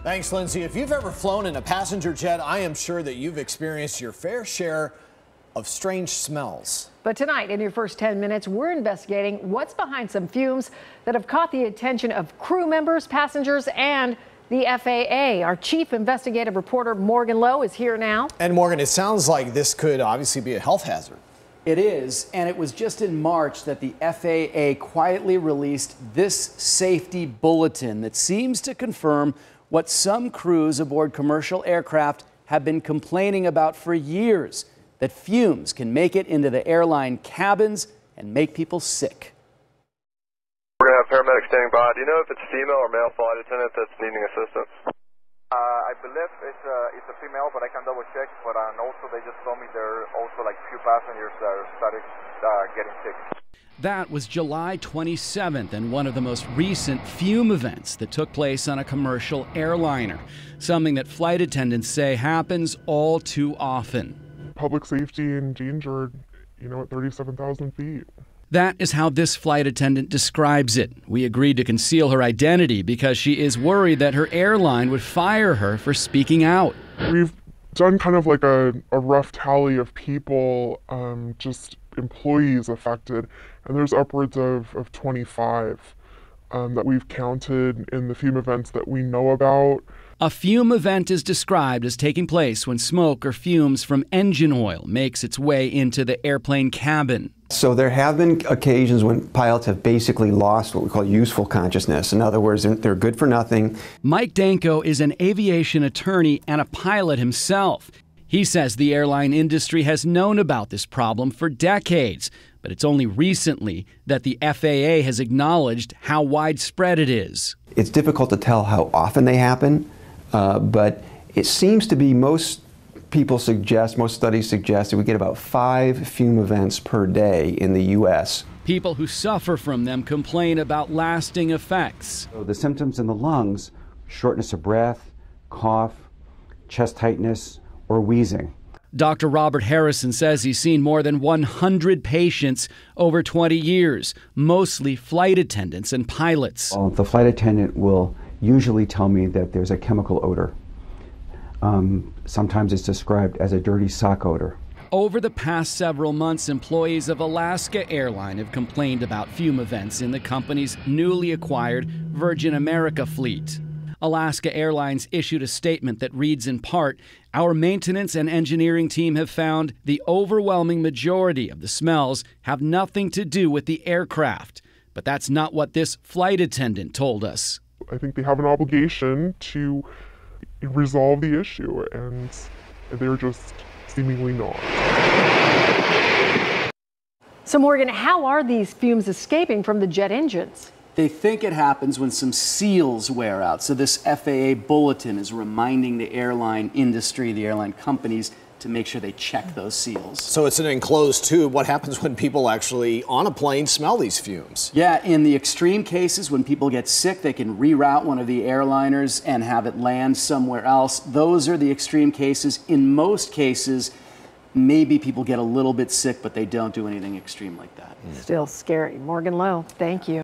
Thanks, Lindsay. If you've ever flown in a passenger jet, I am sure that you've experienced your fair share of strange smells. But tonight, in your first 10 minutes, we're investigating what's behind some fumes that have caught the attention of crew members, passengers, and the FAA. Our chief investigative reporter, Morgan Lowe, is here now. And Morgan, it sounds like this could obviously be a health hazard. It is, and it was just in March that the FAA quietly released this safety bulletin that seems to confirm what some crews aboard commercial aircraft have been complaining about for years, that fumes can make it into the airline cabins and make people sick. We're going to have paramedics standing by. Do you know if it's female or male flight attendant that's needing assistance? I believe it's a female, but I can double check. But also they just told me there are also like few passengers that started getting sick. That was July 27th and one of the most recent fume events that took place on a commercial airliner, something that flight attendants say happens all too often. Public safety in danger, at 37,000 feet. That is how this flight attendant describes it. We agreed to conceal her identity because she is worried that her airline would fire her for speaking out. We've done kind of like a rough tally of people, just employees affected, and there's upwards of 25 that we've counted in the fume events that we know about. A fume event is described as taking place when smoke or fumes from engine oil makes its way into the airplane cabin. So there have been occasions when pilots have basically lost what we call useful consciousness. In other words, they're good for nothing. Mike Danko is an aviation attorney and a pilot himself. He says the airline industry has known about this problem for decades, but it's only recently that the FAA has acknowledged how widespread it is. It's difficult to tell how often they happen, but it seems to be most studies suggest that we get about 5 fume events per day in the U.S. People who suffer from them complain about lasting effects. So the symptoms in the lungs, shortness of breath, cough, chest tightness, or wheezing. Dr. Robert Harrison says he's seen more than 100 patients over 20 years, mostly flight attendants and pilots. Well, the flight attendant will usually tell me that there's a chemical odor. Sometimes it's described as a dirty sock odor. Over the past several months, employees of Alaska Airlines have complained about fume events in the company's newly acquired Virgin America fleet. Alaska Airlines issued a statement that reads in part, "Our maintenance and engineering team have found the overwhelming majority of the smells have nothing to do with the aircraft." But that's not what this flight attendant told us. I think they have an obligation to resolve the issue, and they're just seemingly not. So Morgan, how are these fumes escaping from the jet engines? They think it happens when some seals wear out. So this FAA bulletin is reminding the airline industry, the airline companies, to make sure they check those seals. So it's an enclosed tube. What happens when people actually on a plane smell these fumes? Yeah, in the extreme cases, when people get sick, they can reroute one of the airliners and have it land somewhere else. Those are the extreme cases. In most cases, maybe people get a little bit sick, but they don't do anything extreme like that. Still scary. Morgan Lowe, thank you.